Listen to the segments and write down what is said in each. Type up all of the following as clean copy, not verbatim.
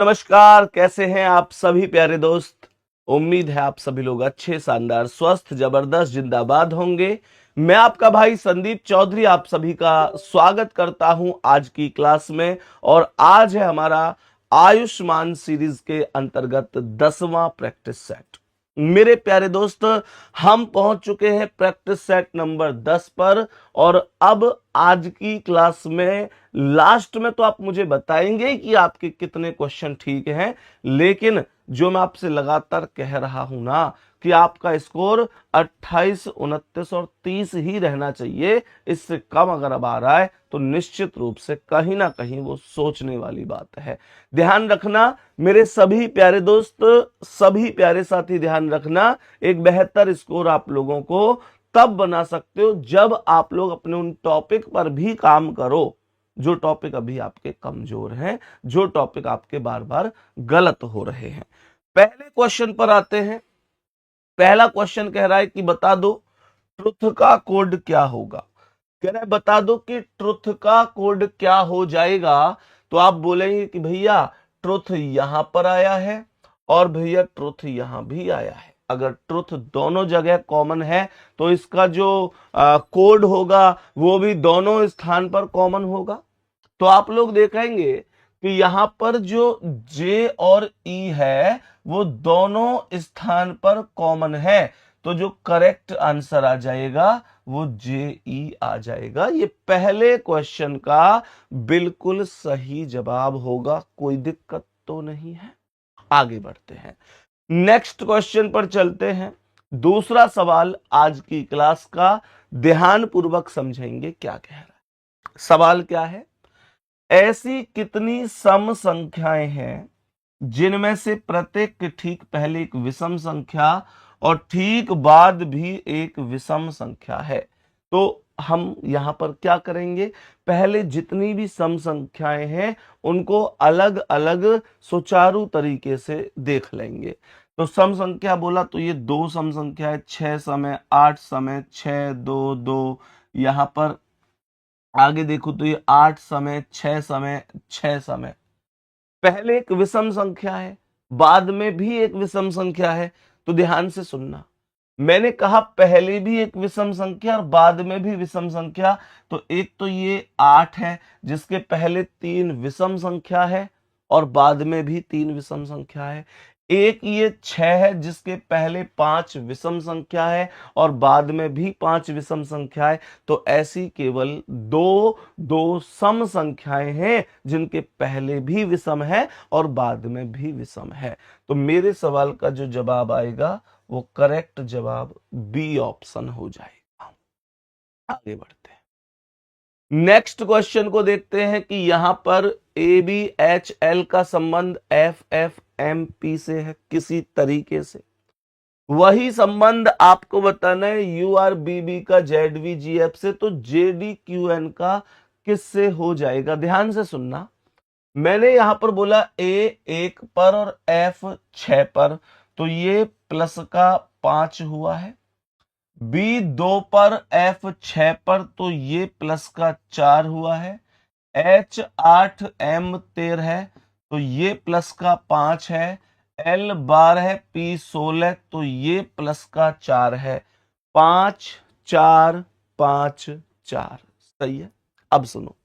नमस्कार, कैसे हैं आप सभी प्यारे दोस्त। उम्मीद है आप सभी लोग अच्छे, शानदार, स्वस्थ, जबरदस्त, जिंदाबाद होंगे। मैं आपका भाई संदीप चौधरी आप सभी का स्वागत करता हूं आज की क्लास में। और आज है हमारा आयुष्मान सीरीज के अंतर्गत 10वां प्रैक्टिस सेट। मेरे प्यारे दोस्त, हम पहुंच चुके हैं प्रैक्टिस सेट नंबर 10 पर। और अब आज की क्लास में लास्ट में तो आप मुझे बताएंगे कि आपके कितने क्वेश्चन ठीक हैं, लेकिन जो मैं आपसे लगातार कह रहा हूं ना कि आपका स्कोर 28, 29 और 30 ही रहना चाहिए। इससे कम अगर अब आ रहा है तो निश्चित रूप से कहीं ना कहीं वो सोचने वाली बात है। ध्यान रखना मेरे सभी प्यारे दोस्त, सभी प्यारे साथी, ध्यान रखना एक बेहतर स्कोर आप लोगों को तब बना सकते हो जब आप लोग अपने उन टॉपिक पर भी काम करो जो टॉपिक अभी आपके कमजोर हैं, जो टॉपिक आपके बार बार गलत हो रहे हैं। पहले क्वेश्चन पर आते हैं। पहला क्वेश्चन कह रहा है कि बता दो ट्रुथ का कोड क्या होगा। कह रहा है बता दो कि ट्रुथ का कोड क्या हो जाएगा। तो आप बोलेंगे कि भैया ट्रुथ यहां पर आया है और भैया ट्रुथ यहां भी आया है। अगर ट्रुथ दोनों जगह कॉमन है तो इसका जो कोड होगा वो भी दोनों स्थान पर कॉमन होगा। तो आप लोग देखेंगे कि यहां पर जो J और E है वो दोनों स्थान पर कॉमन है। तो जो करेक्ट आंसर आ जाएगा वो JE आ जाएगा। ये पहले क्वेश्चन का बिल्कुल सही जवाब होगा, कोई दिक्कत तो नहीं है। आगे बढ़ते हैं, नेक्स्ट क्वेश्चन पर चलते हैं। दूसरा सवाल आज की क्लास का ध्यान पूर्वक समझेंगे क्या कह रहा है। सवाल क्या है, ऐसी कितनी सम संख्याएं हैं जिनमें से प्रत्येक के ठीक पहले एक विषम संख्या और ठीक बाद भी एक विषम संख्या है। तो हम यहां पर क्या करेंगे, पहले जितनी भी सम संख्याएं हैं उनको अलग अलग सुचारू तरीके से देख लेंगे। तो सम संख्या बोला तो ये दो सम संख्या है, 6 समय 8 समय 6 2 2। यहां पर आगे देखो तो ये 8 समय 6 समय 6 समय। पहले एक विषम संख्या है, बाद में भी एक विषम संख्या है। तो ध्यान से सुनना, मैंने कहा पहले भी एक विषम संख्या और बाद में भी विषम संख्या। तो एक तो ये 8 है जिसके पहले 3 विषम संख्या है और बाद में भी 3 विषम संख्या है। एक ये 6 है जिसके पहले 5 विषम संख्या है और बाद में भी 5 विषम संख्या है। तो ऐसी केवल दो दो सम संख्याएं हैं जिनके पहले भी विषम है और बाद में भी विषम है। तो मेरे सवाल का जो जवाब आएगा वो करेक्ट जवाब बी ऑप्शन हो जाएगा। आगे बढ़ते हैं, नेक्स्ट क्वेश्चन को देखते हैं कि यहां पर ABHL का संबंध FFMP से है किसी तरीके से। वही संबंध आपको बताना है URBB का ZVGF से। तो JDQN का किससे हो जाएगा, ध्यान से सुनना। मैंने यहां पर बोला A 1 पर और F 6 पर, तो ये प्लस का 5 हुआ है। B 2 पर F 6 पर, तो ये प्लस का 4 हुआ है। H 8 M 13 है तो ये प्लस का 5 है। L 12 है, P 16 तो ये प्लस का 4 है। 5 4 5 4 सही है। अब सुनो,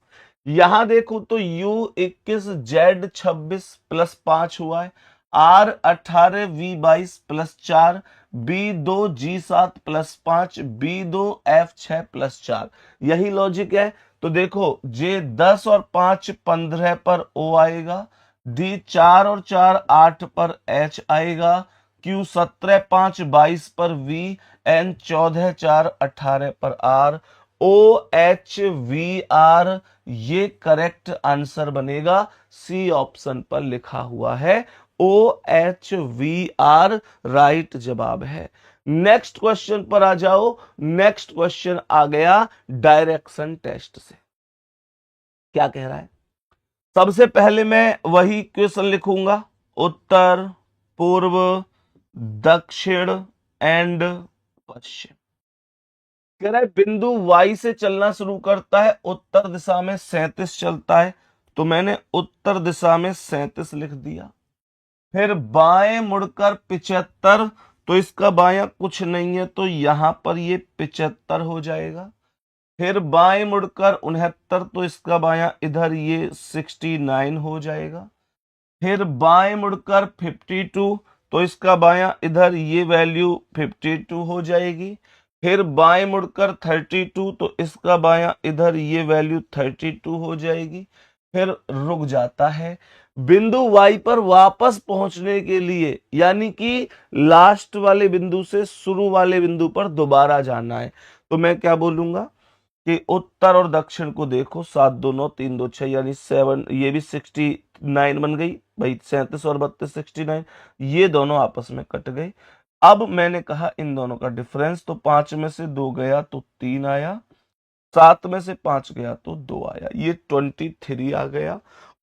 यहां देखो तो U 21 Z 26 प्लस 5 हुआ है। R 18 V 22 plus 4, B 2 G 7 plus 5, B 2 F 6 plus 4। यही लॉजिक है। तो देखो J 10 और 5 15 पर O आएगा, D 4 और 4 8 पर H आएगा, Q 17 5 22 पर V, N 14 4 18 पर R, OHVR ये करेक्ट आंसर बनेगा। सी ऑप्शन पर लिखा हुआ है OHVR राइट जवाब है। नेक्स्ट क्वेश्चन पर आ जाओ। नेक्स्ट क्वेश्चन आ गया डायरेक्शन टेस्ट से। क्या कह रहा है, सबसे पहले मैं वही क्वेश्चन लिखूंगा, उत्तर पूर्व दक्षिण एंड पश्चिम। कह रहा है बिंदु Y से चलना शुरू करता है, उत्तर दिशा में 37 चलता है तो मैंने उत्तर दिशा में 37 लिख दिया। फिर बाएं मुड़कर 75, तो इसका बायां कुछ नहीं है, तो यहां पर ये 75 हो जाएगा। फिर बाएं मुड़कर 69, तो इसका बायां इधर ये 69 हो जाएगा। फिर बाएं मुड़कर 52, तो इसका बायां इधर ये वैल्यू 52 हो जाएगी। फिर बाएं मुड़कर 32, तो इसका बायां इधर ये वैल्यू 32 हो जाएगी। फिर रुक जाता है। बिंदु Y पर वापस पहुंचने के लिए, यानी कि लास्ट वाले बिंदु से शुरू वाले बिंदु पर दोबारा जाना है, तो मैं क्या बोलूंगा कि उत्तर और दक्षिण को देखो, 7 2 9 3 2 6 यानी 7, ये भी 69 बन गई भाई, 37 और 32 69, ये दोनों आपस में कट गए। अब मैंने कहा इन दोनों का डिफरेंस, तो 5 में से 2 गया तो 3 आया, 7 में से 5 गया तो 2 आया, ये 23 आ गया।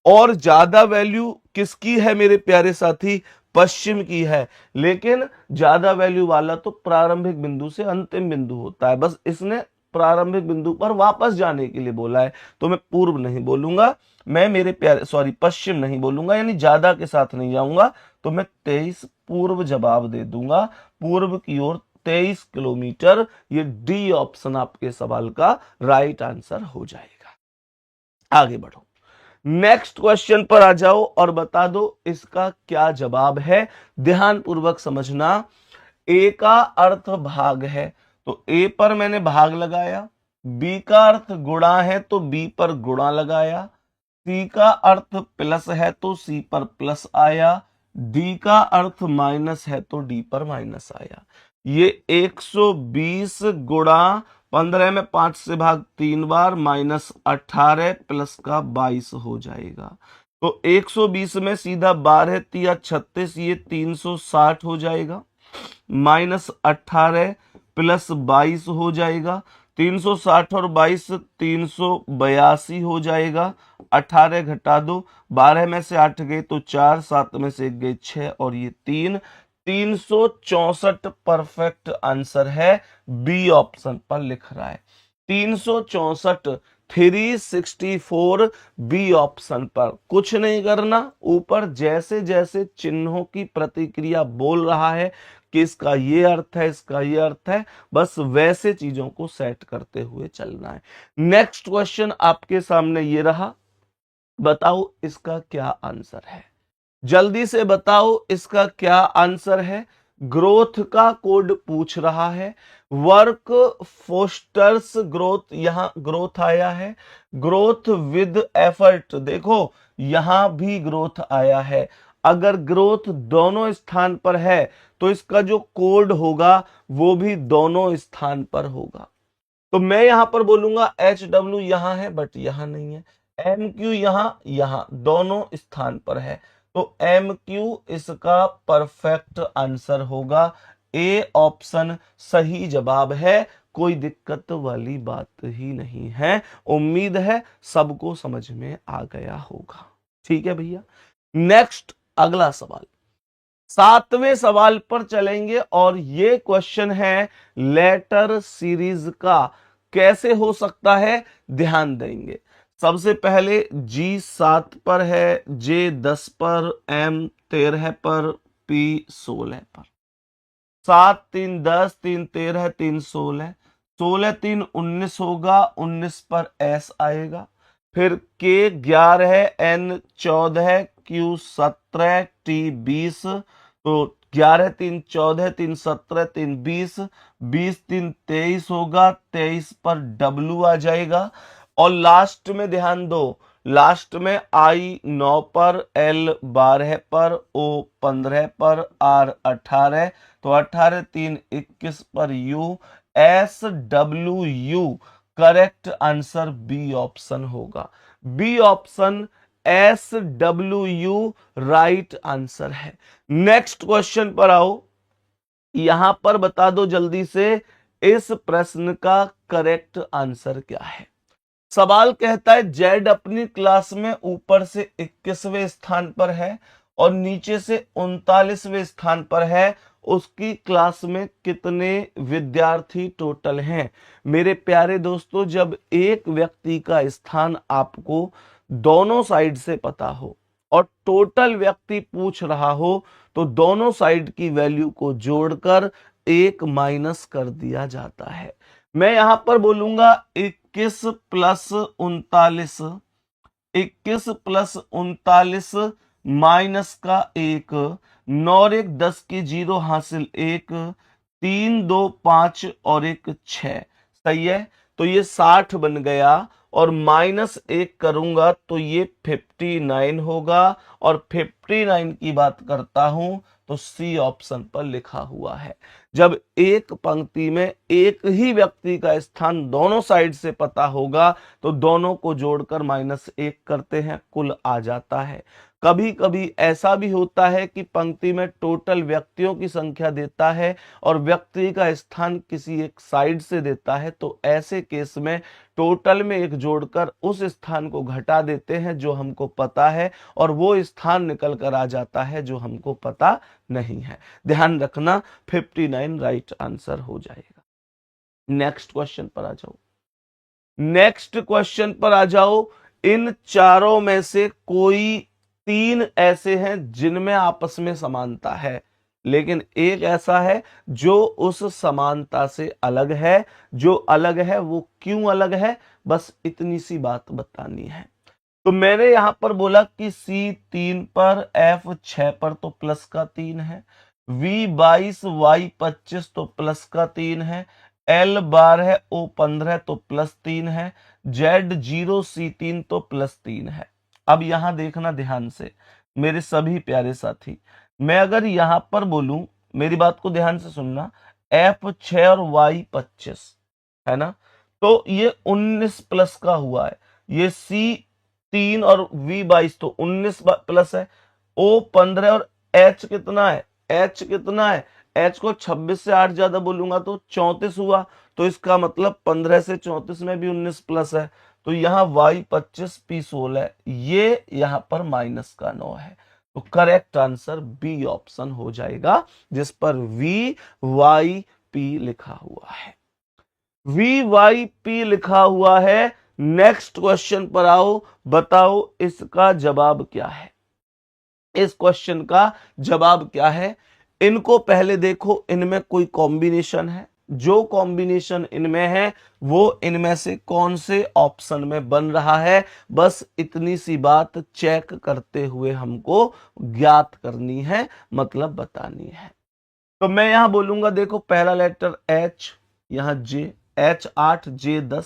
और ज्यादा वैल्यू किसकी है मेरे प्यारे साथी? पश्चिम की है। लेकिन ज्यादा वैल्यू वाला तो प्रारंभिक बिंदु से अंतिम बिंदु होता है, बस इसने प्रारंभिक बिंदु पर वापस जाने के लिए बोला है, तो मैं पूर्व नहीं बोलूंगा, मैं मेरे प्यारे पश्चिम नहीं बोलूंगा, यानी ज्यादा के साथ नहीं जाऊंगा, तो मैं 23 पूर्व जवाब दे दूंगा, पूर्व की ओर 23 किलोमीटर। ये डी ऑप्शन आपके सवाल का राइट आंसर हो जाएगा। आगे बढ़ो, नेक्स्ट क्वेश्चन पर आ जाओ और बता दो इसका क्या जवाब है। ध्यान पूर्वक समझना। ए का अर्थ भाग है, तो ए पर मैंने भाग लगाया। बी का अर्थ गुणा है, तो बी पर गुणा लगाया। सी का अर्थ प्लस है, तो सी पर प्लस आया। डी का अर्थ माइनस है, तो डी पर माइनस आया। ये 120 गुणा 15 में 5 से भाग 3 बार, माइनस 18 प्लस का 22 हो जाएगा। तो 120 में सीधा 12 तिया 36, ये 360 हो जाएगा, माइनस 18 प्लस 22 हो जाएगा। 360 और 22 382 हो जाएगा। 18 घटा दो, 12 में से 8 गए तो 4, 7 में से 1 गए 6 और ये 3, 364 परफेक्ट आंसर है। बी ऑप्शन पर लिख रहा है 364, 364 बी ऑप्शन पर। कुछ नहीं करना, ऊपर जैसे जैसे चिन्हों की प्रतिक्रिया बोल रहा है कि इसका ये अर्थ है, इसका ये अर्थ है, बस वैसे चीजों को सेट करते हुए चलना है। नेक्स्ट क्वेश्चन आपके सामने ये रहा, बताओ इसका क्या आंसर है, जल्दी से बताओ इसका क्या आंसर है। ग्रोथ का कोड पूछ रहा है। वर्क फोस्टर्स ग्रोथ, यहां ग्रोथ आया है। ग्रोथ विद एफर्ट, देखो यहां भी ग्रोथ आया है। अगर ग्रोथ दोनों स्थान पर है तो इसका जो कोड होगा वो भी दोनों स्थान पर होगा। तो मैं यहां पर बोलूंगा HW यहां है बट यहां नहीं है, MQ यहां दोनों स्थान पर है, तो MQ इसका परफेक्ट आंसर होगा। ए ऑप्शन सही जवाब है, कोई दिक्कत वाली बात ही नहीं है। उम्मीद है सबको समझ में आ गया होगा। ठीक है भैया, नेक्स्ट अगला सवाल, 7वें सवाल पर चलेंगे और ये क्वेश्चन है लेटर सीरीज का। कैसे हो सकता है, ध्यान देंगे। सबसे पहले G 7 पर है, J 10 पर, M 13 पर, P 16 पर। 7 3 10, 3 13, 3 16, 16 3 19 होगा, 19 पर S आएगा। फिर K 11 है, N 14 है, Q 17, T 20, तो 11 3 14, 3 17, 3 20, 20 3 23 होगा, 23 पर W आ जाएगा। और लास्ट में ध्यान दो, लास्ट में I 9 पर, L 12 पर, O 15 पर, R 18, तो 18 3 21 पर U, SW correct answer B option होगा। B option SW right answer है। नेक्स्ट क्वेश्चन पर आओ, यहां पर बता दो जल्दी से इस प्रश्न का करेक्ट आंसर क्या है। सवाल कहता है जेड अपनी क्लास में ऊपर से 21वें स्थान पर है और नीचे से 39वें स्थान पर है, उसकी क्लास में कितने विद्यार्थी टोटल हैं। मेरे प्यारे दोस्तों, जब एक व्यक्ति का स्थान आपको दोनों साइड से पता हो और टोटल व्यक्ति पूछ रहा हो तो दोनों साइड की वैल्यू को जोड़कर 1 माइनस कर दिया जाता है। मैं यहां पर बोलूंगा 21 प्लस 39, 21 प्लस 39 माइनस का 1, 9 और 1 10 की 0 हासिल 1, 3 2 5 और 1 6। सही है, तो ये 60 बन गया और माइनस 1 करूंगा तो ये 59 होगा और 59 की बात करता हूं तो सी ऑप्शन पर लिखा हुआ है। जब एक पंक्ति में एक ही व्यक्ति का स्थान दोनों साइड से पता होगा तो दोनों को जोड़कर -1 करते हैं, कुल आ जाता है। कभी कभी ऐसा भी होता है कि पंक्ति में टोटल व्यक्तियों की संख्या देता है और व्यक्ति का स्थान किसी एक साइड से देता है, तो ऐसे केस में टोटल में एक जोड़कर उस स्थान को घटा देते हैं जो हमको पता है और वो स्थान निकल कर आ जाता है जो हमको पता नहीं है। ध्यान रखना 59 राइट आंसर हो जाएगा। नेक्स्ट क्वेश्चन पर आ जाओ। नेक्स्ट क्वेश्चन पर आ जाओ। इन चारों में से कोई 3 ऐसे हैं जिनमें आपस में समानता है, लेकिन एक ऐसा है जो उस समानता से अलग है। जो अलग है वो क्यों अलग है, बस इतनी सी बात बतानी है। तो मैंने यहां पर बोला कि C 3 पर, F 6 पर तो प्लस का 3 है, V 22 Y 25 तो प्लस का 3 है, L 12 O 15 तो प्लस 3 है, Z 0 C 3 तो प्लस 3 है। अब यहां देखना ध्यान से मेरे सभी प्यारे साथी, मैं अगर यहां पर बोलूं, मेरी बात को ध्यान से सुनना, F 6 और Y 25 है ना, तो ये 19 प्लस का हुआ है। ये C 3 और V 22 तो 19 प्लस है, O 15 और H कितना है, H कितना है, H को 26 से 8 ज्यादा बोलूंगा तो 34 हुआ, तो इसका मतलब 15 से 34 में भी 19 प्लस है, तो यहाँ Y 25 P 16 है, ये यहाँ पर माइनस का 9 है। तो करेक्ट आंसर बी ऑप्शन हो जाएगा जिस पर VYP लिखा हुआ है। VYP लिखा हुआ है। नेक्स्ट क्वेश्चन पर आओ, बताओ इसका जवाब क्या है। इस क्वेश्चन का जवाब क्या है, इनको पहले देखो, इनमें कोई कॉम्बिनेशन है, जो कॉम्बिनेशन इनमें है वो इनमें से कौन से ऑप्शन में बन रहा है, बस इतनी सी बात चेक करते हुए हमको ज्ञात करनी है, मतलब बतानी है। तो मैं यहां बोलूंगा, देखो पहला लेटर H, यहां J, H8 J10,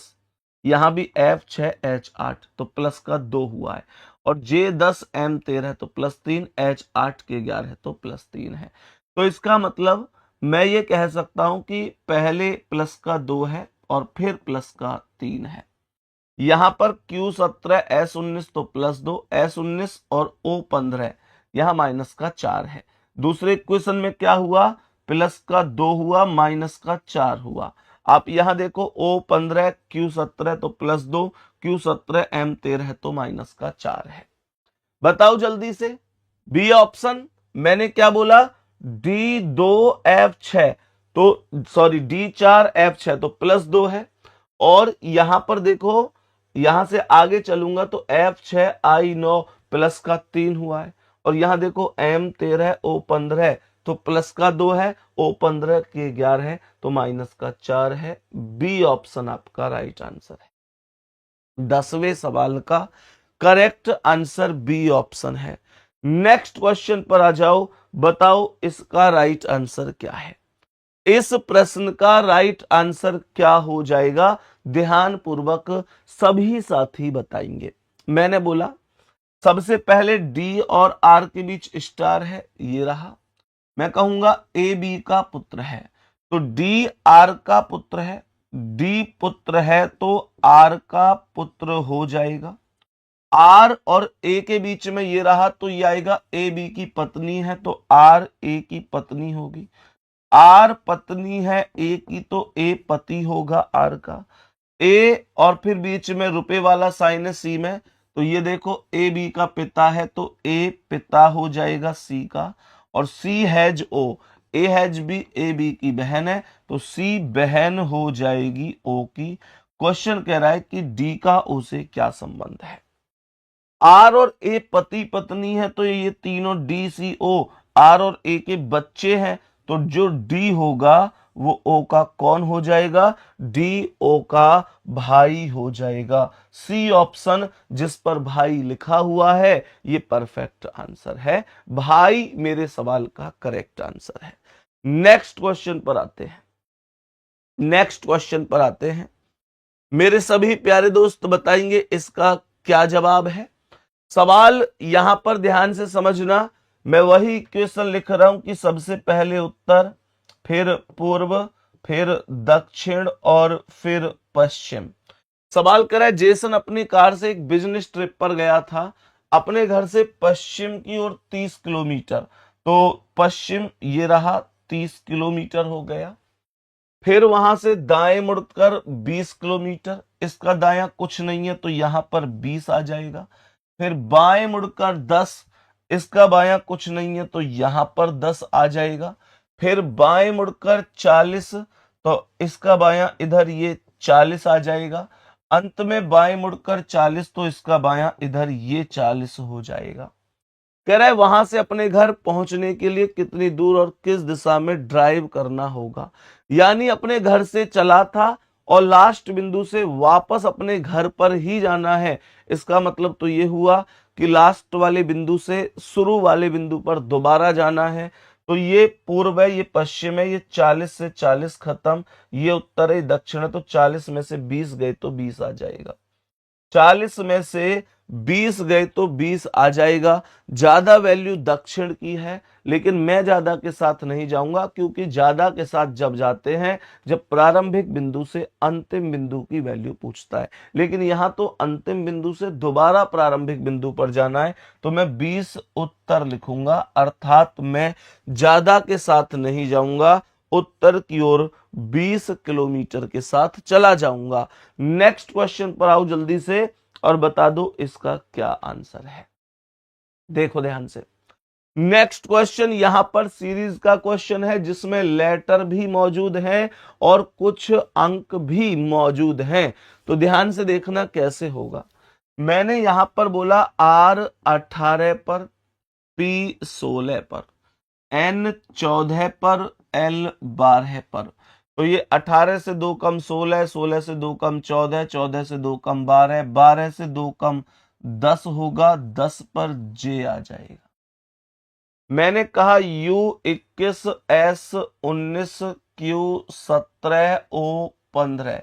यहां भी F6 H8 तो प्लस का 2 हुआ है, और J10 M13 तो प्लस 3, H8 के 11 तो प्लस 3 है। तो इसका मतलब मैं ये कह सकता हूं कि पहले प्लस का 2 है और फिर प्लस का 3 है। यहां पर Q17 S19 तो प्लस 2, S19 और O15 यहां माइनस का 4 है। दूसरे इक्वेशन में क्या हुआ, प्लस का 2 हुआ, माइनस का 4 हुआ। आप यहां देखो O15 Q17 तो प्लस 2, Q17 M13 तो माइनस का 4 है। बताओ जल्दी से, बी ऑप्शन मैंने क्या बोला, D2F6 तो सॉरी D4F6 तो प्लस 2 है, और यहां पर देखो, यहां से आगे चलूंगा तो F6 I9 प्लस का 3 हुआ है, और यहां देखो M13 O15 तो प्लस का 2 है, O15 के 11 है तो माइनस का 4 है। बी ऑप्शन आपका राइट आंसर है। 10वें सवाल का करेक्ट आंसर बी ऑप्शन है। नेक्स्ट क्वेश्चन पर आ जाओ, बताओ इसका राइट आंसर क्या है। इस प्रश्न का राइट आंसर क्या हो जाएगा, ध्यान पूर्वक सभी साथी बताएंगे। मैंने बोला सबसे पहले डी और आर के बीच स्टार है, ये रहा, मैं कहूंगा ए बी का पुत्र है, तो डी आर का पुत्र है, डी पुत्र है तो आर का पुत्र हो जाएगा। आर और ए के बीच में ये रहा तो ये आएगा ए बी की पत्नी है तो आर ए की पत्नी होगी। आर पत्नी है ए की तो ए पति होगा आर का। ए और फिर बीच में रुपए वाला साइन है सी में, तो ये देखो ए बी का पिता है तो ए पिता हो जाएगा सी का, और C has O, A has B A B की बहन है तो सी बहन हो जाएगी ओ की। क्वेश्चन कह रहा है कि डी का ओ से क्या संबंध है। आर और ए पति पत्नी है तो ये तीनों DCO, आर और ए के बच्चे हैं तो जो डी होगा वो ओ का कौन हो जाएगा, DO का भाई हो जाएगा। सी ऑप्शन जिस पर भाई लिखा हुआ है ये परफेक्ट आंसर है, भाई मेरे सवाल का करेक्ट आंसर है। नेक्स्ट क्वेश्चन पर आते हैं, नेक्स्ट क्वेश्चन पर आते हैं। मेरे सभी प्यारे दोस्त बताएंगे इसका क्या जवाब है। सवाल यहां पर ध्यान से समझना, मैं वही इक्वेशन लिख रहा हूं कि सबसे पहले उत्तर, फिर पूर्व, फिर दक्षिण और फिर पश्चिम। सवाल करा है, जेसन अपनी कार से एक बिजनेस ट्रिप पर गया था, अपने घर से पश्चिम की ओर 30 किलोमीटर, तो पश्चिम ये रहा 30 किलोमीटर हो गया। फिर वहां से दाएं मुड़कर 20 किलोमीटर, इसका दायां कुछ नहीं है तो यहां पर 20 आ जाएगा। फिर बाएं मुड़कर 10, इसका बायां कुछ नहीं है तो यहां पर 10 आ जाएगा। फिर बाएं मुड़कर 40, तो इसका बायां इधर ये 40 आ जाएगा। अंत में बाएं मुड़कर 40 तो इसका बायां इधर ये 40 हो जाएगा। कह रहा है वहां से अपने घर पहुंचने के लिए कितनी दूर और किस दिशा में ड्राइव करना होगा। यानी अपने घर से चला था और लास्ट बिंदु से वापस अपने घर पर ही जाना है। इसका मतलब तो ये हुआ कि लास्ट वाले बिंदु से शुरू वाले बिंदु पर दोबारा जाना है। तो ये पूर्व है, ये पश्चिम है, ये 40 से 40 खत्म, ये उत्तर है, दक्षिण है, तो 40 में से 20 गए तो 20 आ जाएगा। 40 में से 20 गए तो 20 आ जाएगा। ज्यादा वैल्यू दक्षिण की है, लेकिन मैं ज्यादा के साथ नहीं जाऊंगा क्योंकि ज्यादा के साथ जब जाते हैं जब प्रारंभिक बिंदु से अंतिम बिंदु की वैल्यू पूछता है, लेकिन यहां तो अंतिम बिंदु से दोबारा प्रारंभिक बिंदु पर जाना है तो मैं 20 उत्तर लिखूंगा, अर्थात मैं ज्यादा के साथ नहीं जाऊंगा, उत्तर की ओर 20 किलोमीटर के साथ चला जाऊंगा। नेक्स्ट क्वेश्चन पर आओ जल्दी से और बता दो इसका क्या आंसर है। देखो ध्यान से, नेक्स्ट क्वेश्चन यहां पर सीरीज का क्वेश्चन है जिसमें लेटर भी मौजूद है और कुछ अंक भी मौजूद हैं। तो ध्यान से देखना कैसे होगा। मैंने यहां पर बोला R18 पर, P16 पर, N14 पर, L12 पर। तो ये 18 से 2 कम 16, 16 से 2 कम 14, 14 से 2 कम 12, 12 से 2 कम 10 होगा, 10 पर J आ जाएगा। मैंने कहा U21, S19, Q17, O15।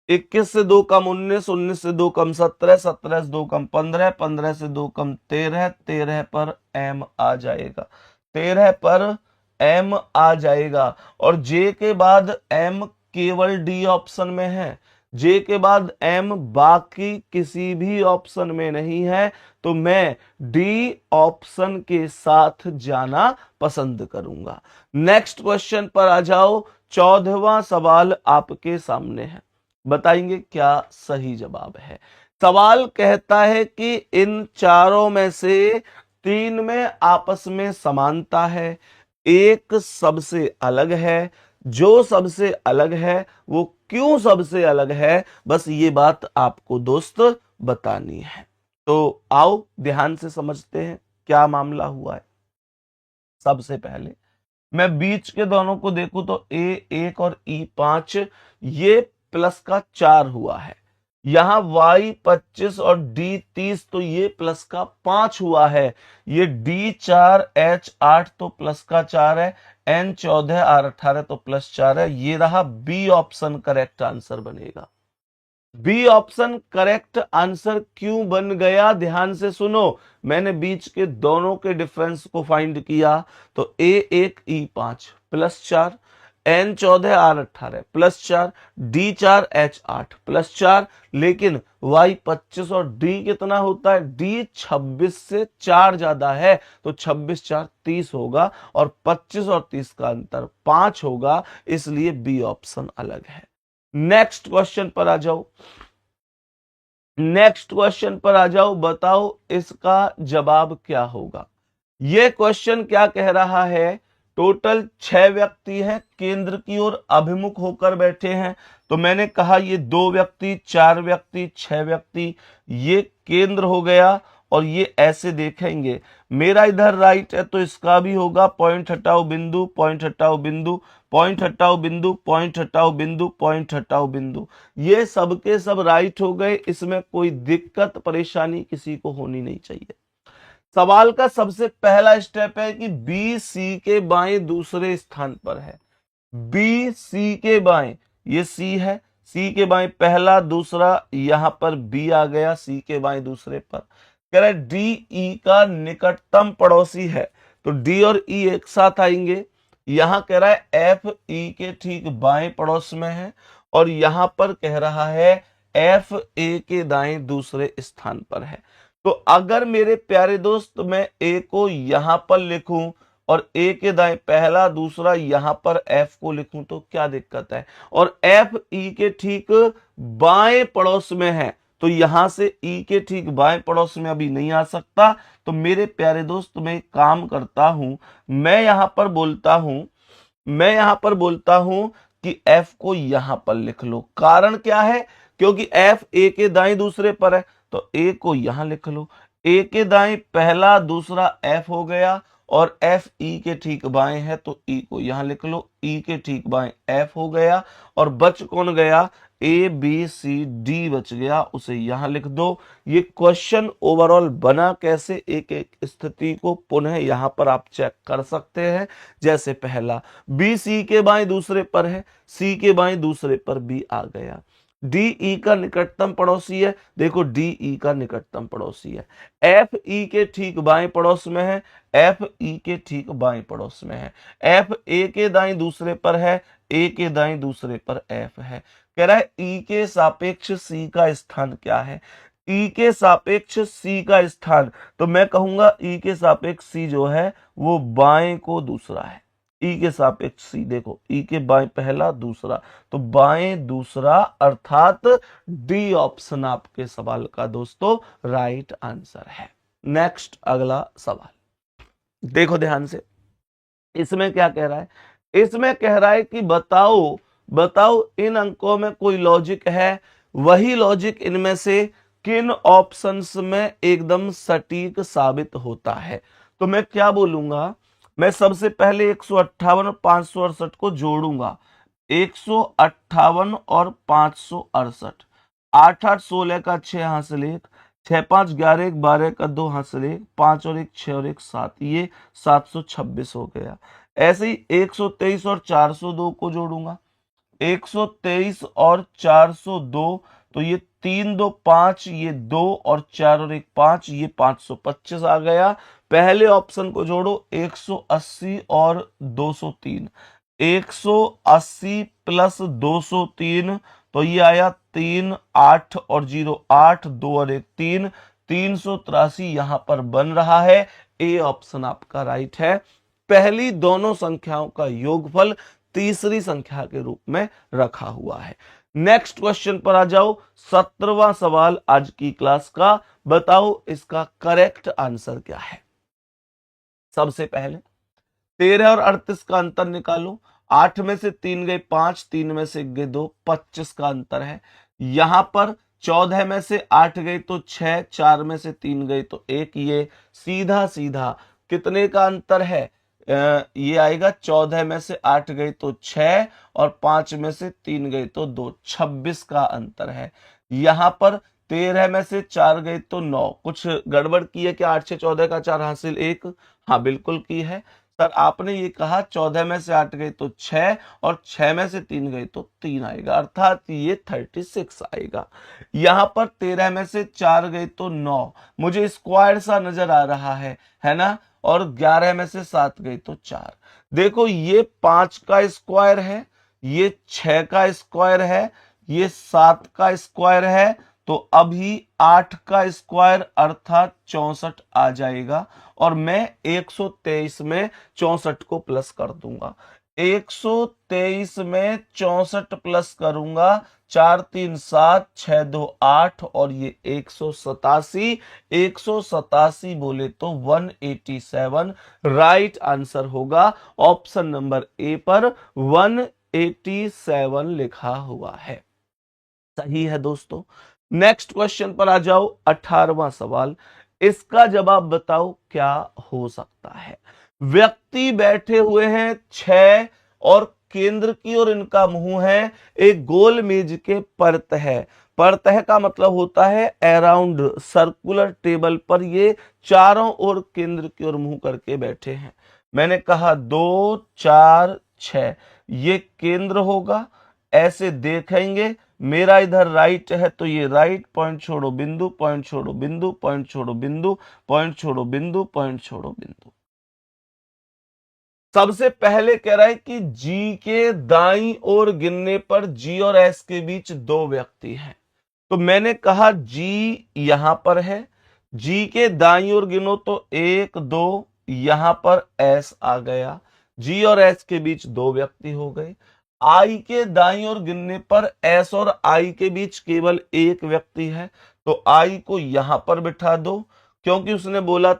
21 से 2 कम 19, 19 से 2 कम 17, 17 से 2 कम 15, 15 से 2 कम 13, 13 पर M आ जाएगा, 13 पर M आ जाएगा। और J के बाद M केवल D ऑप्शन में है, J के बाद M बाकी किसी भी ऑप्शन में नहीं है, तो मैं D ऑप्शन के साथ जाना पसंद करूंगा। नेक्स्ट क्वेश्चन पर आ जाओ। 14वां सवाल आपके सामने है, बताएंगे क्या सही जवाब है। सवाल कहता है कि इन चारों में से 3 में आपस में समानता है, एक सबसे अलग है, जो सबसे अलग है वो क्यों सबसे अलग है, बस ये बात आपको दोस्त बतानी है। तो आओ ध्यान से समझते हैं क्या मामला हुआ है। सबसे पहले मैं बीच के दोनों को देखूं तो A1 और E5 ये प्लस का 4 हुआ है, यहां Y25 और D30 तो ये प्लस का 5 हुआ है, ये D4 H8 तो प्लस का 4 है, N14 R18 तो प्लस 4 है। ये रहा बी ऑप्शन करेक्ट आंसर बनेगा। बी ऑप्शन करेक्ट आंसर क्यों बन गया, ध्यान से सुनो। मैंने बीच के दोनों के डिफरेंस को फाइंड किया तो A1 E5 plus 4, N14 R18 plus 4, D4 H8 plus 4, लेकिन Y25 और D कितना होता है, D 26 से 4 ज्यादा है तो 26 4 30 होगा और 25 और 30 का अंतर 5 होगा, इसलिए बी ऑप्शन अलग है। नेक्स्ट क्वेश्चन पर आ जाओ, नेक्स्ट क्वेश्चन पर आ जाओ, बताओ इसका जवाब क्या होगा। यह क्वेश्चन क्या कह रहा है, टोटल 6 व्यक्ति हैं, केंद्र की ओर अभिमुख होकर बैठे हैं। तो मैंने कहा ये 2 व्यक्ति, 4 व्यक्ति, 6 व्यक्ति, ये केंद्र हो गया और ये ऐसे देखेंगे, मेरा इधर राइट है तो इसका भी होगा, पॉइंट हटाओ बिंदु, पॉइंट हटाओ बिंदु, पॉइंट हटाओ बिंदु, पॉइंट हटाओ बिंदु, पॉइंट हटाओ बिंदु, ये सबके सब राइट हो गए। इसमें कोई दिक्कत परेशानी किसी को होनी नहीं चाहिए। सवाल का सबसे पहला स्टेप है कि बी सी के बाएं दूसरे स्थान पर है। बी सी के बाएं, ये सी है, सी के बाएं पहला दूसरा, यहां पर बी आ गया सी के बाएं दूसरे पर। कह रहा है डी ई का निकटतम पड़ोसी है, तो डी और ई एक साथ आएंगे। यहां कह रहा है एफ ई के ठीक बाएं पड़ोस में है, और यहां पर कह रहा है एफ ए के दाएं दूसरे स्थान पर है। तो अगर मेरे प्यारे दोस्त मैं ए को यहां पर लिखूं और ए के दाएं पहला दूसरा यहां पर एफ को लिखूं तो क्या दिक्कत है, और एफ ई के ठीक बाएं पड़ोस में है, तो यहां से ई के ठीक बाएं पड़ोस में अभी नहीं आ सकता। तो मेरे प्यारे दोस्त मैं एक काम करता हूं, मैं यहां पर बोलता हूं कि एफ को यहां पर लिख लो। कारण क्या है, क्योंकि एफ ए के दाएं दूसरे पर है, तो ए को यहां लिख लो। ए के दाएं पहला दूसरा एफ हो गया, और एफ ई के ठीक बाएं है तो ई को यहां लिख लो, ई के ठीक बाएं एफ हो गया, और बच कौन गया, ए बी सी डी बच गया, उसे यहां लिख दो। ये क्वेश्चन ओवरऑल बना कैसे, एक एक स्थिति को पुनः यहां पर आप चेक कर सकते हैं। जैसे पहला, बी सी के बाएं दूसरे पर है, सी के बाएं दूसरे पर बी आ गया। डी ई का निकटतम पड़ोसी है, देखो डी ई का निकटतम पड़ोसी है। एफ ई के ठीक बाएं पड़ोस में है, एफ ई के ठीक बाएं पड़ोस में है। एफ ए के दाएं दूसरे पर है, ए के दाएं दूसरे पर एफ है। कह रहा है ई के सापेक्ष सी का स्थान क्या है, ई के सापेक्ष सी का स्थान, तो मैं कहूंगा ई के सापेक्ष सी जो है वो बाएं को दूसरा है। ई के सापेक्ष सी, देखो ई के बाएं पहला दूसरा, तो बाएं दूसरा, अर्थात डी ऑप्शन आपके सवाल का दोस्तों राइट आंसर है। नेक्स्ट अगला सवाल देखो ध्यान से, इसमें क्या कह रहा है, इसमें कह रहा है कि बताओ इन अंकों में कोई लॉजिक है, वही लॉजिक इनमें से किन ऑप्शंस में एकदम सटीक साबित होता है। तो मैं क्या बोलूंगा, मैं सबसे पहले 158 और 568 को जोड़ूंगा। 158 और 568, 8 8 16 का 6 हासिल 1, 6 5 11 1 12 का 2 हासिल 1, 5 और 1 6 और 1 7, ये 726 हो गया। ऐसे ही 123 और 402 को जोड़ूंगा। 123 और 402, तो ये 3 2 5, ये 2 और 4 और 1 5, ये 525 आ गया। पहले ऑप्शन को जोड़ो, 180 और 203, 180 प्लस 203, तो ये आया 3 8 और 0 8, 2 और 1 3, 383 यहां पर बन रहा है। ए ऑप्शन आपका राइट है। पहली दोनों संख्याओं का योगफल तीसरी संख्या के रूप में रखा हुआ है। नेक्स्ट क्वेश्चन पर आ जाओ, 17वां सवाल आज की क्लास का। बताओ इसका करेक्ट आंसर क्या है। सबसे पहले 13 और 38 का अंतर निकालो। 8 में से 3 गए 5, 3 में से 1 गए 2, 25 का अंतर है। यहां पर 14 में से 8 गए तो 6, 4 में से 3 गए तो 1, ये सीधा सीधा कितने का अंतर है, ये आएगा 14 में से 8 गए तो 6, और 5 में से 3 गए तो 2, 26 का अंतर है। यहां पर 13 में से 4 गए तो 9, कुछ गड़बड़ की है क्या, 8 6 14 का 4 हासिल 1, हाँ बिल्कुल की है सर। आपने ये कहा 14 में से 8 गए तो 6, और 6 में से 3 गए तो 3 आएगा, अर्थात ये 36 आएगा। यहां पर 13 में से 4 गए तो 9, मुझे स्क्वायर सा नजर आ रहा है ना, और 11 में से 7 गए तो 4। देखो ये 5 का स्क्वायर है, ये 6 का स्क्वायर है, ये 7 का स्क्वायर है, तो अभी 8 का स्क्वायर अर्थात 64 आ जाएगा, और मैं 123 में 64 को प्लस कर दूंगा। 123 में 64 प्लस करूंगा, 4 3 7 6 2 8, और ये 187, 187 बोले तो 187 राइट आंसर होगा। ऑप्शन नंबर ए पर 187 लिखा हुआ है, सही है दोस्तों। नेक्स्ट क्वेश्चन पर आ जाओ, 18वां सवाल। इसका जवाब बताओ क्या हो सकता है। व्यक्ति बैठे हुए हैं 6 और केंद्र की ओर इनका मुंह है, एक गोल मेज के परतः। परतः का मतलब होता है अराउंड, सर्कुलर टेबल पर ये चारों ओर केंद्र की ओर मुंह करके बैठे हैं। मैंने कहा 2 4 6 ये केंद्र होगा, ऐसे देखेंगे। मेरा इधर राइट है तो ये राइट, पॉइंट छोड़ो बिंदु, पॉइंट छोड़ो बिंदु, पॉइंट छोड़ो बिंदु, पॉइंट छोड़ो बिंदु, पॉइंट छोड़ो बिंदु। सबसे पहले कह रहा है कि जी के दाईं ओर गिनने पर जी और एस के बीच 2 व्यक्ति हैं। तो मैंने कहा जी यहां पर है, जी के दाईं ओर गिनो तो 1 2, यहां पर एस आ गया, जी और एस के बीच 2 व्यक्ति हो गए। आई के दाईं ओर गिनने पर एस और आई के बीच केवल एक व्यक्ति है, तो आई को यहां पर बिठा दो, क्योंकि उसने बोला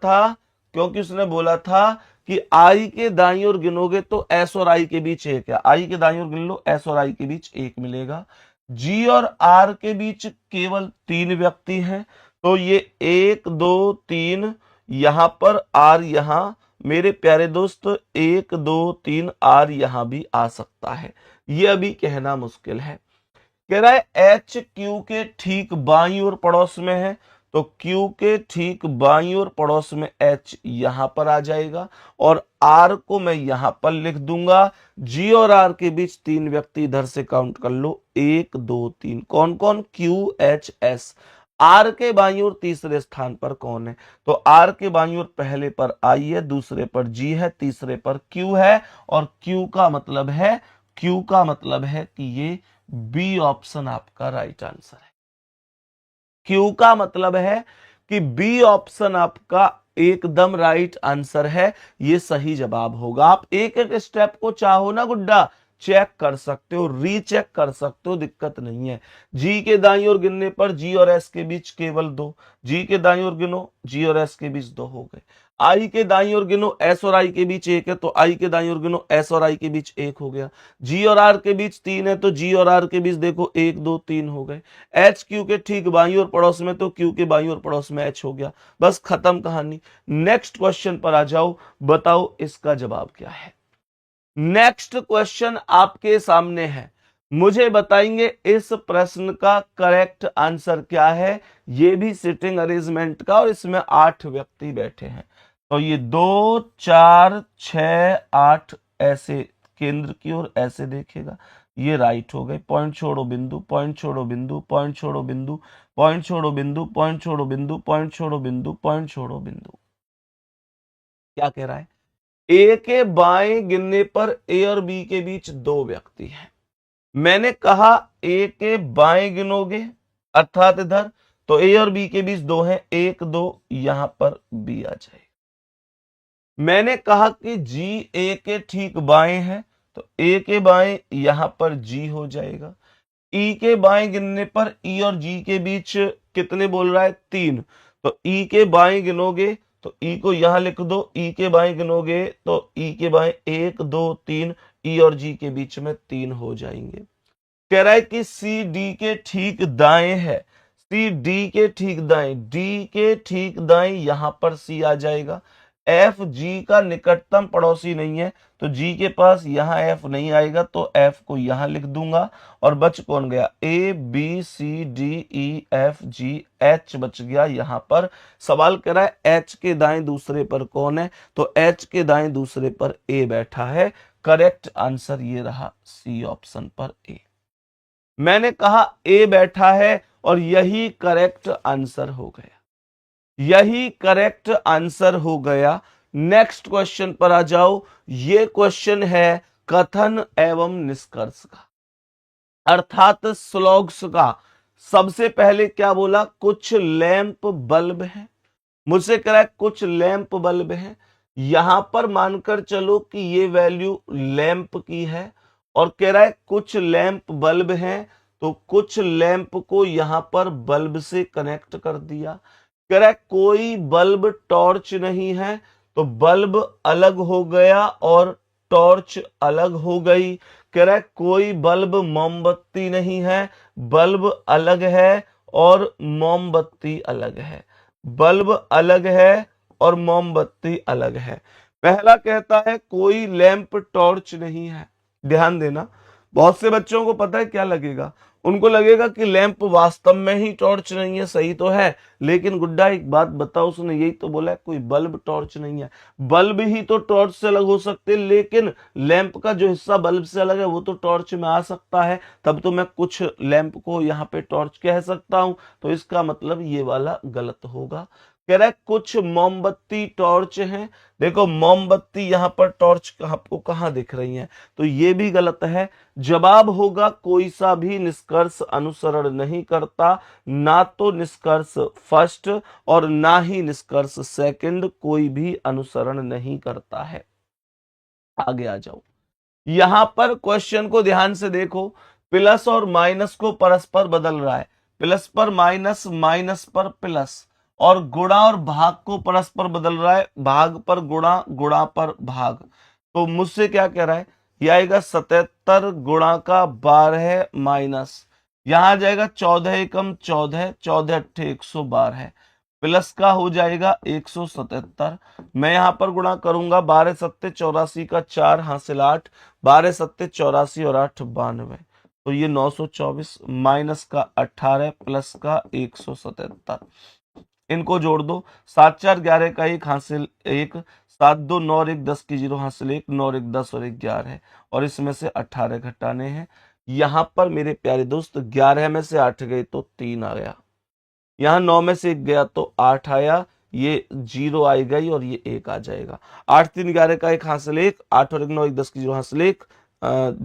था कि आई के दाईं ओर गिनोगे तो एस और आई के बीच एक है, आई के दाईं ओर गिन लो, एस और आई के बीच एक मिलेगा। जी और आर के बीच केवल 3 व्यक्ति हैं, तो ये 1 2 3, यहां पर आर, यहां मेरे प्यारे दोस्त 1 2 3 आर यहां भी आ सकता है, ये अभी कहना मुश्किल है। कह रहा है एच क्यू के ठीक बाईं ओर पड़ोस में है, तो क्यू के ठीक बाईं ओर पड़ोस में एच यहां पर आ जाएगा और आर को मैं यहां पर लिख दूंगा। जी और आर के बीच 3 व्यक्ति, इधर से काउंट कर लो 1 2 3, कौन कौन, क्यू एच एस। आर के बाईं ओर तीसरे स्थान पर कौन है, तो आर के बाईं ओर पहले पर आई है, दूसरे पर जी है, तीसरे पर क्यू है, और क्यू का मतलब है कि ये बी ऑप्शन आपका राइट आंसर है। क्यू का मतलब है कि बी ऑप्शन आपका एकदम राइट आंसर है, ये सही जवाब होगा। आप एक एक स्टेप को चाहो ना गुड्डा चेक कर सकते हो, रीचेक कर सकते हो, दिक्कत नहीं है। जी के दाईं ओर गिनने पर जी और एस के बीच केवल 2, जी के दाईं ओर गिनो, जी और एस के बीच 2 हो गए। आई के दाईं ओर गिनो, एस और आई के बीच 1 है, तो आई के दाईं ओर गिनो, एस और आई के बीच 1 हो गया। जी और आर के बीच 3 है, तो जी और आर के बीच देखो 1 2 3 हो गए। एच क्यू के ठीक बाईं ओर पड़ोस में, तो क्यू के बाईं ओर पड़ोस में एच हो गया, बस खत्म कहानी। नेक्स्ट क्वेश्चन पर आ जाओ, बताओ इसका जवाब क्या है। नेक्स्ट क्वेश्चन आपके सामने है, मुझे बताएंगे इस प्रश्न का करेक्ट आंसर क्या है। ये भी सिटिंग अरेंजमेंट का, और इसमें 8 व्यक्ति बैठे हैं, तो ये 2 4 6 8 ऐसे केंद्र की ओर ऐसे देखेगा, ये राइट हो गए। पॉइंट छोड़ो बिंदु, पॉइंट छोड़ो बिंदु, पॉइंट छोड़ो बिंदु, पॉइंट छोड़ो बिंदु, पॉइंट छोड़ो बिंदु, पॉइंट छोड़ो बिंदु, पॉइंट छोड़ो बिंदु। क्या कह रहा है, ए के बाएं गिनने पर ए और बी के बीच 2 व्यक्ति हैं। मैंने कहा ए के बाएं गिनोगे अर्थात इधर, तो ए और बी के बीच 2 हैं, 1 2, यहां पर बी आ जाएगा। मैंने कहा कि जी ए के ठीक बाएं है, तो ए के बाएं यहां पर जी हो जाएगा। ई के बाएं गिनने पर ई और जी के बीच कितने बोल रहा है, 3, तो ई के बाएं गिनोगे तो ई को यहां लिख दो, ई के बाएं गिनोगे तो ई के बाएं 1 2 3, ई और जी के बीच में 3 हो जाएंगे। कह रहा है कि सी डी के ठीक दाएं है, सी डी के ठीक दाएं, डी के ठीक दाएं यहां पर सी आ जाएगा। एफ जी का निकटतम पड़ोसी नहीं है, तो जी के पास यहां एफ नहीं आएगा, तो एफ को यहां लिख दूंगा, और बच कौन गया, A B C D E F G, H बच गया यहां पर। सवाल कह रहा है एच के दाएं दूसरे पर कौन है, तो एच के दाएं दूसरे पर ए बैठा है। करेक्ट आंसर ये रहा सी ऑप्शन पर ए। मैंने कहा ए बैठा है और यही करेक्ट आंसर हो गया, यही करेक्ट आंसर हो गया। नेक्स्ट क्वेश्चन पर आ जाओ, ये क्वेश्चन है कथन एवं निष्कर्ष का, अर्थात स्लॉग्स का। सबसे पहले क्या बोला, कुछ लैंप बल्ब है, मुझसे कह रहा है कुछ लैंप बल्ब है, यहां पर मानकर चलो कि ये वैल्यू लैंप की है, और कह रहा है कुछ लैंप बल्ब हैं, तो कुछ लैंप को यहां पर बल्ब से कनेक्ट कर दिया। कह रहा है कोई बल्ब टॉर्च नहीं है, तो बल्ब अलग हो गया और टॉर्च अलग हो गई। कह रहा है कोई बल्ब मोमबत्ती नहीं है, बल्ब अलग है और मोमबत्ती अलग है। बल्ब अलग है और मोमबत्ती अलग है। पहला कहता है कोई लैंप टॉर्च नहीं है। ध्यान देना, बहुत से बच्चों को पता है क्या लगेगा, उनको लगेगा कि लैंप वास्तव में ही टॉर्च नहीं है, सही तो है, लेकिन गुड्डा एक बात बताओ, उसने यही तो बोला है कोई बल्ब टॉर्च नहीं है। बल्ब ही तो टॉर्च से अलग हो सकते, लेकिन लैंप का जो हिस्सा बल्ब से अलग है वो तो टॉर्च में आ सकता है, तब तो मैं कुछ लैंप को यहाँ पे टॉर्च कह सकता हूं। तो इसका मतलब ये वाला गलत होगा। कह रहा है कुछ मोमबत्ती टॉर्च हैं। देखो मोमबत्ती यहां पर टॉर्च आपको कहां दिख रही है, तो ये भी गलत है। जवाब होगा कोई सा भी निष्कर्ष अनुसरण नहीं करता, ना तो निष्कर्ष फर्स्ट और ना ही निष्कर्ष सेकंड, कोई भी अनुसरण नहीं करता है। आगे आ जाओ, यहां पर क्वेश्चन को ध्यान से देखो, प्लस और माइनस को परस्पर बदल रहा है, प्लस पर माइनस, माइनस पर प्लस, और गुणा और भाग को परस्पर बदल रहा है, भाग पर गुणा, गुणा पर भाग। तो मुझसे क्या कह रहा है, यह आएगा 77 गुणा का 12 माइनस, यहां आ जाएगा 14 एकम 14, 14 अट्ठे 112 है, प्लस का हो जाएगा 177। मैं यहां पर गुणा करूंगा, 12 सत्ते 84 का 4 हासिल 8, 12 सत्ते 84 और 8 92, तो ये 924 माइनस का 18 प्लस का 177, इनको जोड़ दो, 7 4 11 का 1 हासिल 1, 7 2 9 और 1 10 की 0 हासिल 1, 9 और 1 10 और 1 11, और इसमें से 18 घटाने हैं। यहां पर मेरे प्यारे दोस्त 11 में से 8 गए तो 3 आ गया, यहाँ 9 में से 1 गया तो 8 आया, ये 0 आई गई और ये 1 आ जाएगा। 8 3 11 का 1 हासिल 1, 8 और 1 9 1 10 की 0 हासिल 1,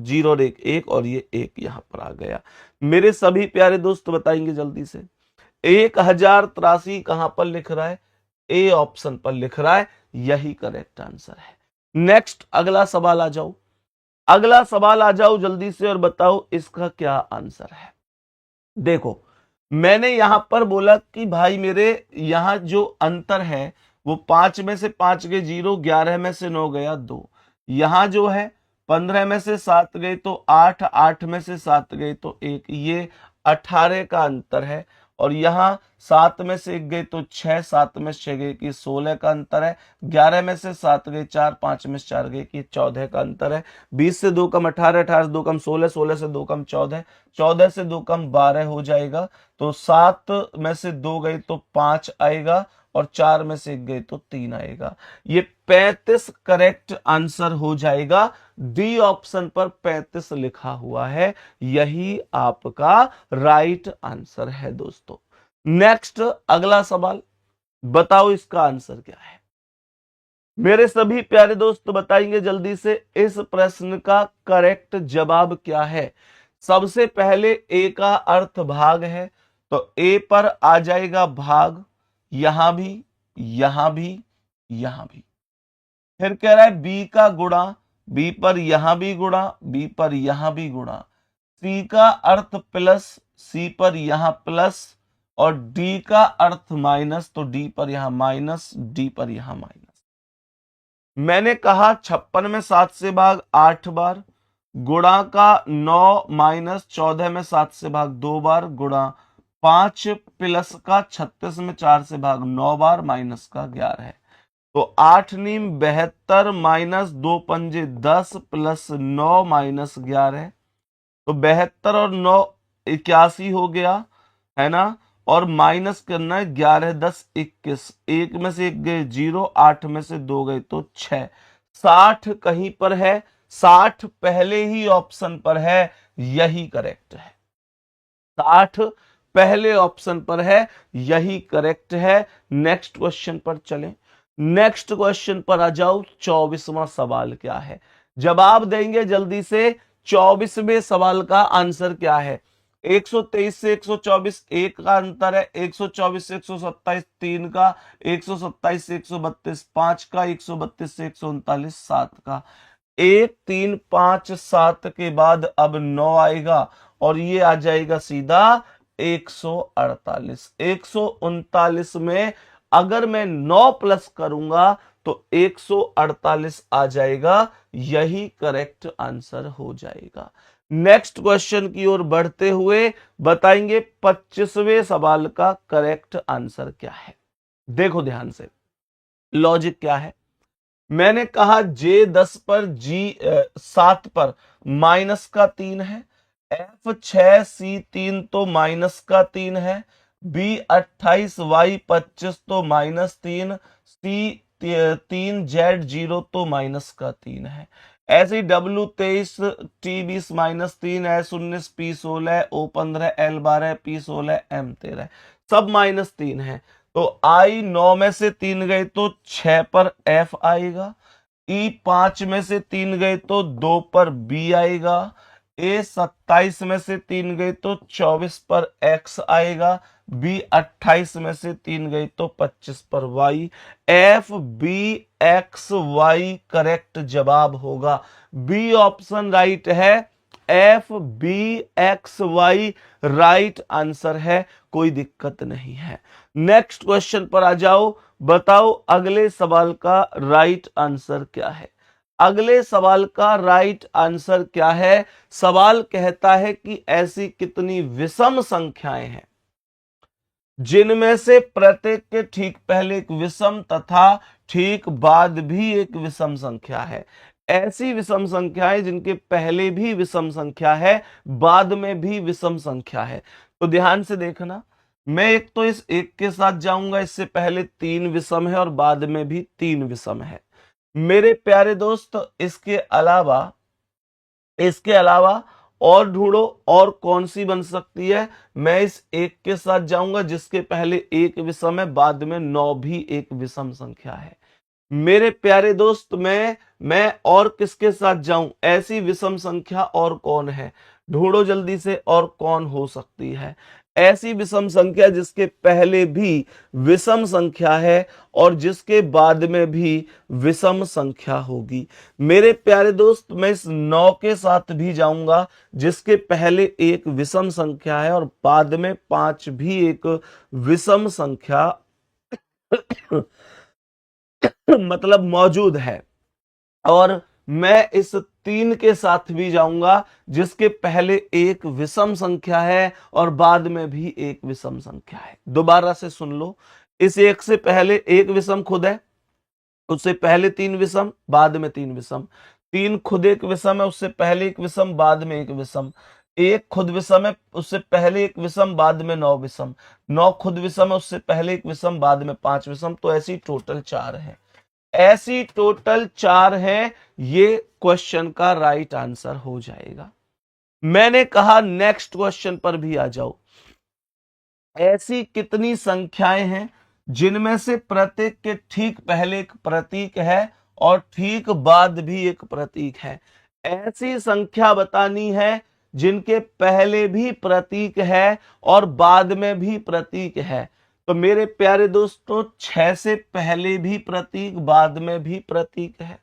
0 और 1 1, और ये 1 यहाँ पर आ गया। मेरे सभी प्यारे दोस्त बताएंगे जल्दी से, 1083 कहां पर लिख रहा है, ए ऑप्शन पर लिख रहा है, यही करेक्ट आंसर है। नेक्स्ट अगला सवाल आ जाओ, अगला सवाल आ जाओ जल्दी से और बताओ इसका क्या आंसर है। देखो मैंने यहां पर बोला कि भाई मेरे यहां जो अंतर है वो 5 में से 5 गए 0, 11 में से 9 गया 2, यहां जो है 15 में से 7 गए तो 8, 8 में से 7 गए तो 1, ये 18 का अंतर है। और यहाँ 7 में से 1 गए तो 6, 7 में से 6 गए कि 16 का अंतर है। 11 में से 7 गए 4, 5 में से 4 गए कि 14 का अंतर है। 20 से 2 कम 18, 18 से 2 कम 16, 16 से 2 कम 14, 14 से 2 कम 12 हो जाएगा। तो 7 में से 2 गए तो 5 आएगा, और 4 में से 1 गए तो 3 आएगा। ये 35 करेक्ट आंसर हो जाएगा। डी ऑप्शन पर 35 लिखा हुआ है, यही आपका राइट आंसर है दोस्तों। नेक्स्ट अगला सवाल, बताओ इसका आंसर क्या है। मेरे सभी प्यारे दोस्त बताएंगे जल्दी से, इस प्रश्न का करेक्ट जवाब क्या है। सबसे पहले ए का अर्थ भाग है, तो ए पर आ जाएगा भाग, यहां भी, यहां भी, यहां भी। फिर कह रहा है बी का गुणा, बी पर यहां भी गुणा, बी पर यहां भी गुणा। सी का अर्थ प्लस, सी पर यहां प्लस, और डी का अर्थ माइनस, तो डी पर यहां माइनस, डी पर यहां माइनस। मैंने कहा 56 में 7 से भाग 8 बार, गुणा का 9 माइनस 14 में 7 से भाग 2 बार, गुणा 5 प्लस का 36 में 4 से भाग 9 बार, माइनस का 11 है। तो 8 नीम 72 माइनस 2 पंजे 10 प्लस 9 माइनस 11, तो 72 और 9 81 हो गया है ना, और माइनस करना है 11 10 21, 1 में से 1 गए 0, 8 में से 2 गए तो 6, 60 कहीं पर है, 60 पहले ही ऑप्शन पर है, यही करेक्ट है। 60 पहले ऑप्शन पर है, यही करेक्ट है। नेक्स्ट क्वेश्चन पर चलें, नेक्स्ट क्वेश्चन पर आ जाओ। 24वां सवाल क्या है, जवाब देंगे जल्दी से। 24वें सवाल का आंसर क्या है। 123 से 124 1 का अंतर है, 124 से 127 3 का, 127 से 132 5 का, 132 से 139 7 का। 1 3 5 7 के बाद अब 9 आएगा, और ये आ जाएगा सीधा 148। 139 में अगर मैं 9 प्लस करूंगा तो 148 आ जाएगा, यही करेक्ट आंसर हो जाएगा। नेक्स्ट क्वेश्चन की ओर बढ़ते हुए बताएंगे 25वें सवाल का करेक्ट आंसर क्या है। देखो ध्यान से, लॉजिक क्या है। मैंने कहा J10 पर G7 पर माइनस का 3 है, F6C3 तो माइनस का 3 है, B28Y25 तो -3, C3Z0 तो माइनस का 3 है। ऐसे ही W23 T20 -3, S19 P16 O15 L12 P16 M13 सब -3 है। तो I 9 में से 3 गए तो 6 पर F आएगा, E 5 में से 3 गए तो 2 पर B आएगा, A 27 में से 3 गए तो 24 पर X आएगा, B 28 में से 3 गई तो 25 पर Y। F B X Y correct जवाब होगा। बी ऑप्शन राइट है, F B X Y right answer है, कोई दिक्कत नहीं है। नेक्स्ट क्वेश्चन पर आ जाओ, बताओ अगले सवाल का राइट आंसर क्या है। अगले सवाल का राइट आंसर क्या है। सवाल कहता है कि ऐसी कितनी विषम संख्याएं हैं जिनमें से प्रत्येक के ठीक पहले एक विषम तथा ठीक बाद भी एक विषम संख्या है। ऐसी विषम संख्याएं जिनके पहले भी विषम संख्या है, बाद में भी विषम संख्या है। तो ध्यान से देखना, मैं एक तो इस एक के साथ जाऊंगा, इससे पहले 3 विषम है और बाद में भी 3 विषम है। मेरे प्यारे दोस्त, इसके अलावा और ढूंढो और कौन सी बन सकती है। मैं इस एक के साथ जाऊंगा जिसके पहले एक विषम है, बाद में 9 भी एक विषम संख्या है। मेरे प्यारे दोस्त, मैं और किसके साथ जाऊं, ऐसी विषम संख्या और कौन है, ढूंढो जल्दी से, और कौन हो सकती है ऐसी विषम संख्या जिसके पहले भी विषम संख्या है और जिसके बाद में भी विषम संख्या होगी। मेरे प्यारे दोस्त, मैं इस 9 के साथ भी जाऊंगा जिसके पहले एक विषम संख्या है और बाद में 5 भी एक विषम संख्या मतलब मौजूद है। और मैं इस 3 के साथ भी जाऊंगा जिसके पहले एक विषम संख्या है और बाद में भी एक विषम संख्या है। दोबारा से सुन लो, इस एक से पहले एक विषम खुद है, उससे पहले 3 विषम, बाद में 3 विषम, 3 खुद एक विषम है, उससे पहले एक विषम, बाद में एक विषम, एक खुद विषम है, उससे पहले एक विषम, बाद में 9 विषम, 9 खुद विषम है, उससे पहले एक विषम, बाद में 5 विषम। तो ऐसी टोटल 4 है, ऐसी टोटल 4 है। ये क्वेश्चन का राइट आंसर हो जाएगा। मैंने कहा नेक्स्ट क्वेश्चन पर भी आ जाओ। ऐसी कितनी संख्याएं हैं जिनमें से प्रत्येक के ठीक पहले एक प्रतीक है और ठीक बाद भी एक प्रतीक है। ऐसी संख्या बतानी है जिनके पहले भी प्रतीक है और बाद में भी प्रतीक है। तो मेरे प्यारे दोस्तों, 6 से पहले भी प्रतीक, बाद में भी प्रतीक है।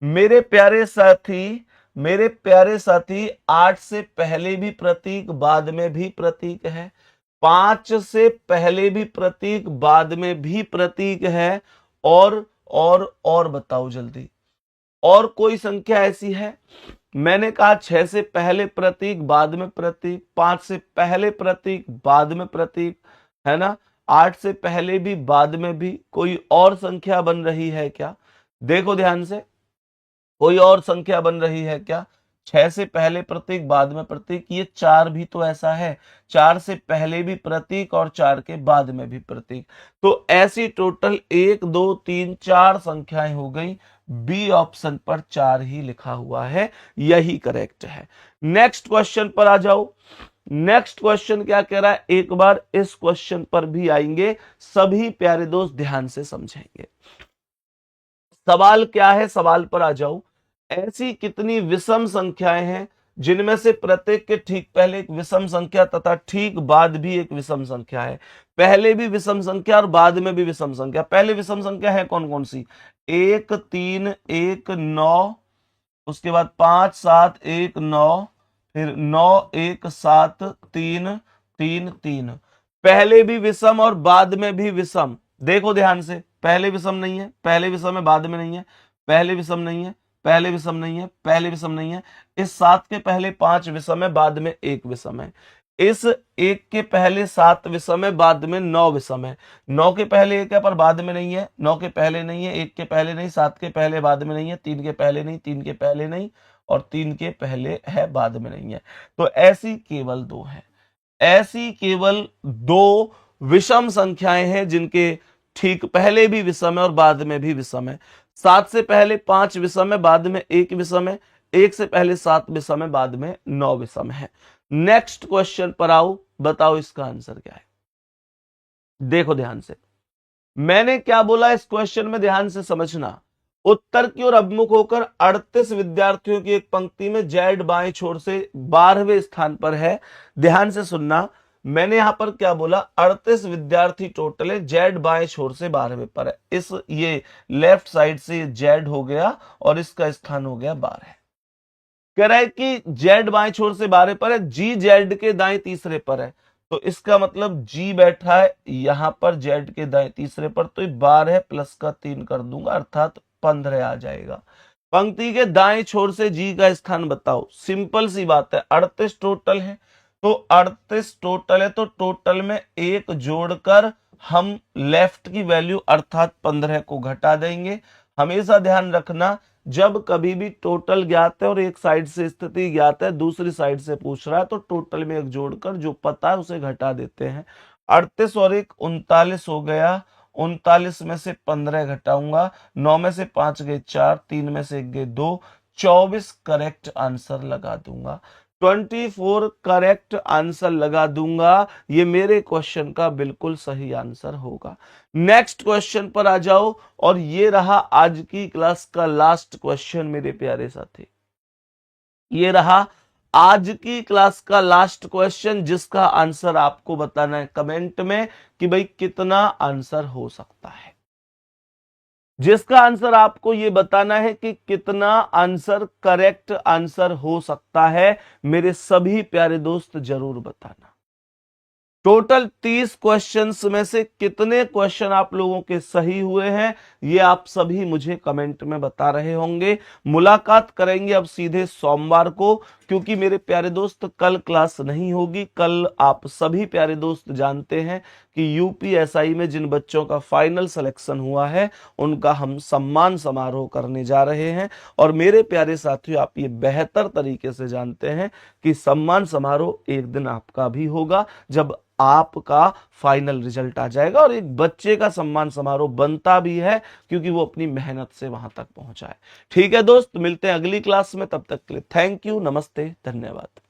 मेरे प्यारे साथी 8 से पहले भी प्रतीक, बाद में भी प्रतीक है। 5 से पहले भी प्रतीक, बाद में भी प्रतीक है। और बताओ जल्दी, और कोई संख्या ऐसी है। मैंने कहा 6 से पहले प्रतीक, बाद में प्रतीक, 5 से पहले प्रतीक, बाद में प्रतीक, है ना। 8 से पहले भी, बाद में भी। कोई और संख्या बन रही है क्या? देखो ध्यान से, कोई और संख्या बन रही है क्या? 6 से पहले प्रतीक, बाद में प्रतीक, ये 4 भी तो ऐसा है। 4 से पहले भी प्रतीक और 4 के बाद में भी प्रतीक। तो ऐसी टोटल 1 2 3 4 संख्याएं हो गई। बी ऑप्शन पर 4 ही लिखा हुआ है, यही करेक्ट है। नेक्स्ट क्वेश्चन पर आ जाओ। नेक्स्ट क्वेश्चन क्या कह रहा है, एक बार इस क्वेश्चन पर भी आएंगे, सभी प्यारे दोस्त ध्यान से समझेंगे। सवाल क्या है, सवाल पर आ जाओ। ऐसी कितनी विषम संख्याएं हैं जिनमें से प्रत्येक के ठीक पहले एक विषम संख्या तथा ठीक बाद भी एक विषम संख्या है। पहले भी विषम संख्या और बाद में भी विषम संख्या। पहले विषम संख्या है कौन कौन सी? 1 3 1 9, उसके बाद 5 7 1 9, फिर 9 1 7 3 3 3। पहले भी विषम और बाद में भी विषम। देखो ध्यान से, पहले विषम नहीं है, पहले विषम है, बाद में नहीं है, पहले विषम नहीं है, पहले विषम नहीं है, पहले विषम नहीं है। इस 7 के पहले 5 विषम है, बाद में 1 विषम है। इस 1 के पहले 7 विषम है, बाद में 9 विषम है। 9 के पहले 1 है पर बाद में नहीं है, 9 के पहले नहीं है, 1 के पहले नहीं, 7 के पहले बाद में नहीं है, 3 के पहले नहीं, 3 के पहले नहीं और 3 के पहले है बाद में नहीं है। तो ऐसी केवल 2 है, ऐसी केवल 2 विषम संख्याएं हैं जिनके ठीक पहले भी विषम है और बाद में भी विषम है। 7 से पहले 5 विषम है, बाद में 1 विषम है। 1 से पहले 7 विषम है, बाद में 9 विषम है। नेक्स्ट क्वेश्चन पर आओ, बताओ इसका आंसर क्या है। देखो ध्यान से, मैंने क्या बोला इस क्वेश्चन में, ध्यान से समझना। उत्तर की ओर अभिमुख होकर 38 विद्यार्थियों की एक पंक्ति में जेड बाएं छोर से 12वें स्थान पर है। ध्यान से सुनना, मैंने यहां पर क्या बोला, 38 विद्यार्थी टोटल है, जेड बाएं छोर से 12वें पर है। इस ये लेफ्ट साइड से जेड हो गया और इसका स्थान हो गया 12। कह रहा है कि जेड बाएं छोर से 12 पर है, जी जेड के दाएं तीसरे पर है, तो इसका मतलब जी बैठा है यहां पर जेड के दाएं तीसरे पर, तो 12 प्लस का 3 कर दूंगा अर्थात 15 आ जाएगा। पंक्ति के दाएं छोर से जी का स्थान बताओ। सिंपल सी बात है, 38 टोटल है, तो 38 टोटल है, तो टोटल में 1 जोड़कर हम लेफ्ट की वैल्यू अर्थात 15 को घटा देंगे। हमेशा ध्यान रखना, जब कभी भी टोटल ज्ञात है और एक साइड से स्थिति ज्ञात है, दूसरी साइड से पूछ रहा है, तो टोटल में 1 जोड़कर जो पता है उसे घटा देते हैं। 38 और 1 39 हो गया, 39 में से 15 घटाऊंगा, 9 में से 5 गए 4, 3 में से 1 गए 2, 24 करेक्ट आंसर लगा दूंगा। 24 करेक्ट आंसर लगा दूंगा, ये मेरे क्वेश्चन का बिल्कुल सही आंसर होगा। नेक्स्ट क्वेश्चन पर आ जाओ, और ये रहा आज की क्लास का लास्ट क्वेश्चन मेरे प्यारे साथी। ये रहा आज की क्लास का लास्ट क्वेश्चन, जिसका आंसर आपको बताना है कमेंट में कि भाई कितना आंसर हो सकता है। जिसका आंसर आपको ये बताना है कि कितना आंसर करेक्ट आंसर हो सकता है, मेरे सभी प्यारे दोस्त जरूर बताना। टोटल 30 क्वेश्चंस में से कितने क्वेश्चन आप लोगों के सही हुए हैं, ये आप सभी मुझे कमेंट में बता रहे होंगे। मुलाकात करेंगे अब सीधे सोमवार को, क्योंकि मेरे प्यारे दोस्त कल क्लास नहीं होगी। कल आप सभी प्यारे दोस्त जानते हैं कि यूपीएसआई में जिन बच्चों का फाइनल सिलेक्शन हुआ है उनका हम सम्मान समारोह करने जा रहे हैं। और मेरे प्यारे साथियों, आप ये बेहतर तरीके से जानते हैं कि सम्मान समारोह एक दिन आपका भी होगा, जब आपका फाइनल रिजल्ट आ जाएगा। और एक बच्चे का सम्मान समारोह बनता भी है, क्योंकि वो अपनी मेहनत से वहां तक पहुंचा है। ठीक है दोस्त, मिलते हैं अगली क्लास में, तब तक के लिए थैंक यू, नमस्ते, धन्यवाद।